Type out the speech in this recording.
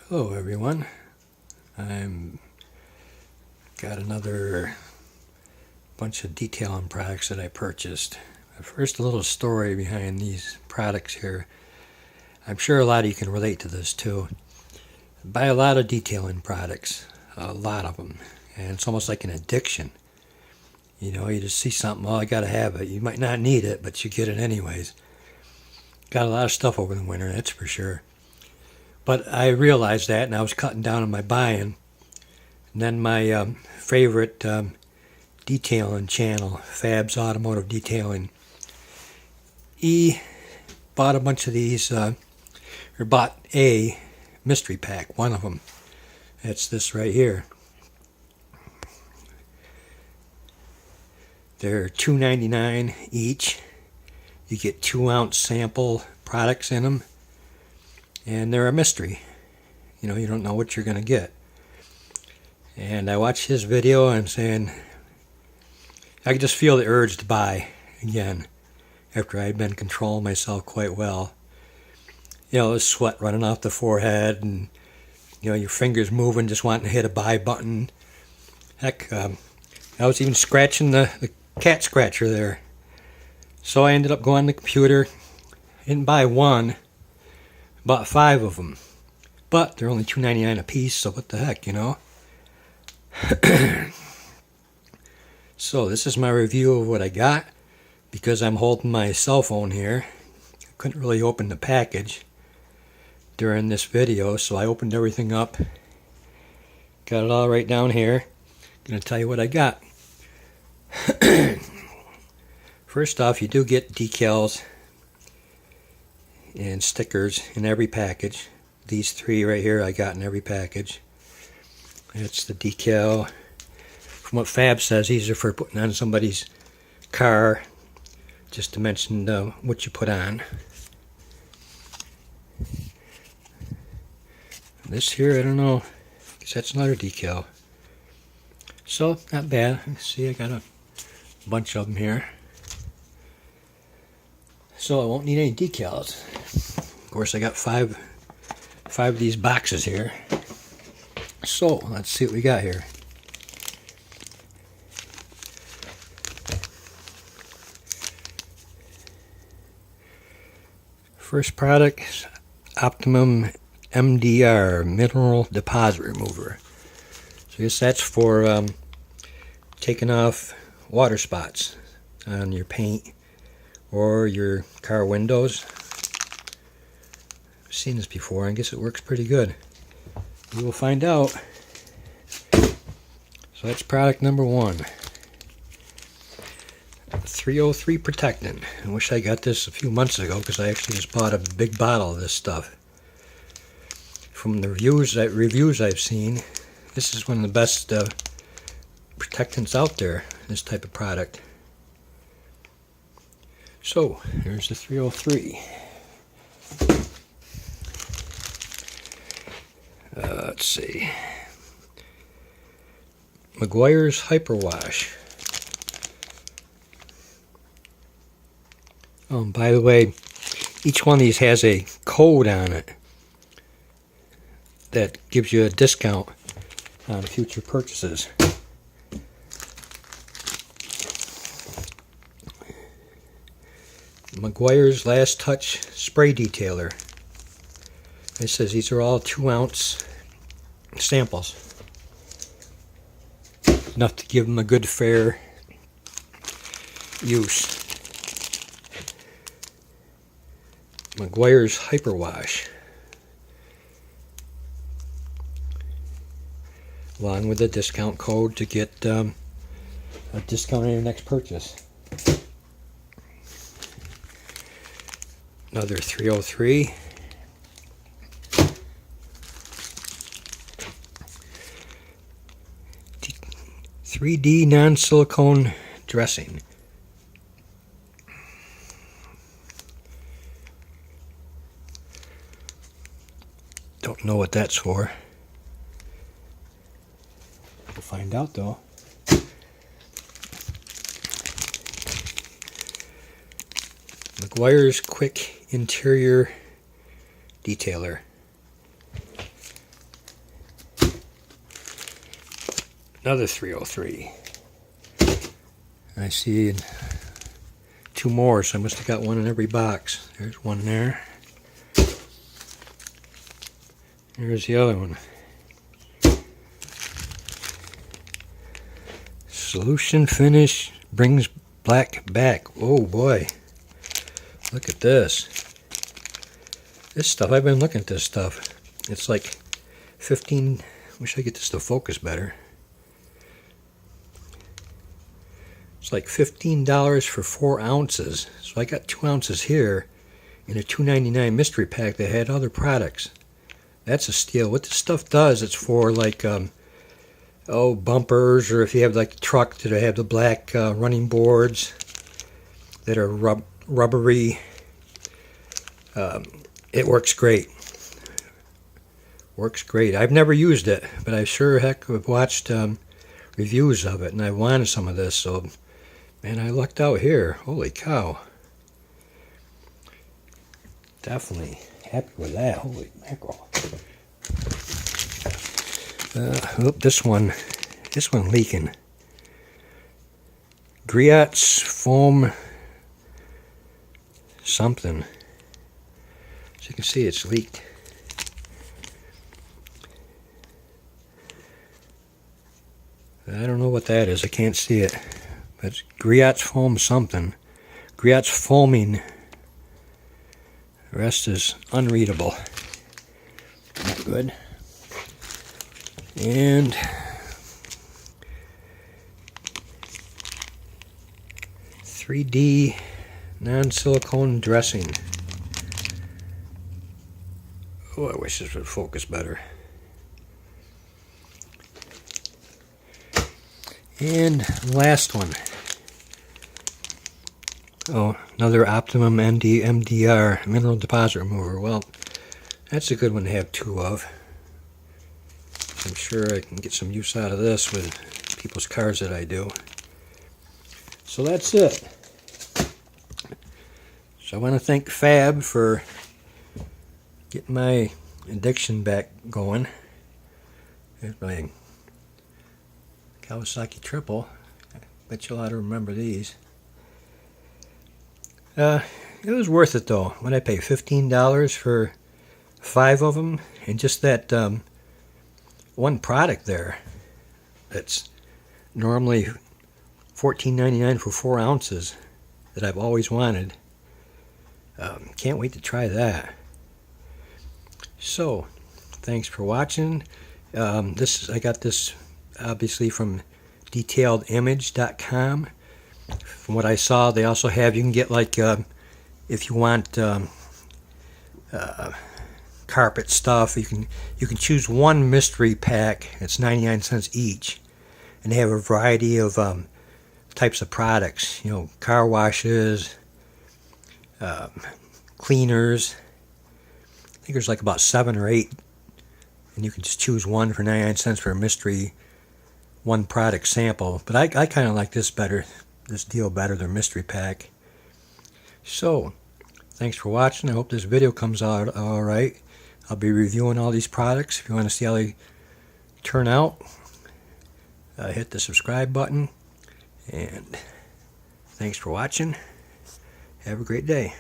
Hello everyone, I'm got another bunch of detailing products that I purchased. First, a little story behind these products here. I'm sure a lot of you can relate to this too. I buy a lot of detailing products, a lot of them, and it's almost like an addiction. You know, you just see something, oh, I gotta have it. You might not need it, but you get it anyways. Got a lot of stuff over the winter, that's for sure. But I realized that, and I was cutting down on my buying. And then my favorite detailing channel, Fab's Automotive Detailing, he bought a bunch of these, or bought a mystery pack, one of them. It's this right here. They're $2.99 each. You get 2-ounce sample products in them. And they're a mystery. You know, you don't know what you're going to get. And I watched his video and I'm saying, I could just feel the urge to buy again after I had been controlling myself quite well. You know, the sweat running off the forehead and, you know, your fingers moving, just wanting to hit a buy button. Heck, I was even scratching the cat scratcher there. So I ended up going on the computer, didn't buy one, bought 5 of them, but they're only $2.99 a piece, so what the heck, you know? So this is my review of what I got. Because I'm holding my cell phone here, I couldn't really open the package during this video, so I opened everything up, got it all right down here. Gonna tell you what I got. First off, you do get decals and stickers in every package. These 3 right here I got in every package. That's the decal. From what Fab says, these are for putting on somebody's car, just to mention what you put on. This here, I don't know, I guess that's another decal. So, not bad. See, I got a bunch of them here. So I won't need any decals. Of course, I got five of these boxes here. So let's see what we got here. First product is Optimum MDR, Mineral Deposit Remover. So I guess that's for taking off water spots on your paint or your car windows. I've seen this before. I guess it works pretty good. We will find out. So that's product number 1. 303 Protectant. I wish I got this a few months ago because I actually just bought a big bottle of this stuff. From the reviews I've seen, this is one of the best protectants out there, this type of product. So, here's the 303. Let's see. Meguiar's Hyperwash. Oh, and by the way, each one of these has a code on it that gives you a discount on future purchases. Meguiar's Last Touch Spray Detailer. It says these are all 2-ounce samples. Enough to give them a good fair use. Meguiar's Hyperwash. Along with a discount code to get a discount on your next purchase. Another 303. .3D non-silicone dressing. Don't know what that's for. We'll find out though. Meguiar's Quick Interior Detailer. another 303. I see 2 more, so I must have got one in every box. There's one there. Here's the other one. Solution finish brings black back. Oh boy. Look at this. This stuff, I've been looking at this stuff. It's like 15, wish I get this to focus better. It's like $15 for 4 ounces. So I got 2 ounces here in a $2.99 mystery pack that had other products. That's a steal. What this stuff does, it's for like, bumpers, or if you have like a truck that have the black running boards that are rubbery. It works great. Works great. I've never used it, but I sure heck have watched reviews of it, and I wanted some of this, so man, I lucked out here. Holy cow. Definitely happy with that. Holy mackerel. This one leaking. Griot's foam something. As you can see, it's leaked. I don't know what that is. I can't see it. But it's Griot's foam something. Griot's foaming. The rest is unreadable. Not good. And .3D non-silicone dressing. Oh, I wish this would focus better. And last one. Oh, another Optimum MDR mineral deposit remover. Well, that's a good one to have 2 of. I'm sure I can get some use out of this with people's cars that I do. So that's it. So I want to thank Fab for getting my addiction back going. There's my Kawasaki Triple. I bet you'll ought to remember these. It was worth it though. When I pay $15 for 5 of them, and just that one product there that's normally $14.99 for 4 ounces that I've always wanted. Can't wait to try that. So, thanks for watching. I got this obviously from BTW.com. From what I saw, they also have, you can get like, if you want carpet stuff, you can choose one mystery pack. It's 99 cents each, and they have a variety of types of products. You know, car washes, cleaners. I think there's like about 7 or 8, and you can just choose one for 99 cents for a mystery one product sample. But I kind of like this better, this deal better than mystery pack. So, thanks for watching. I hope this video comes out all right. I'll be reviewing all these products. If you want to see how they turn out, hit the subscribe button. And thanks for watching. Have a great day.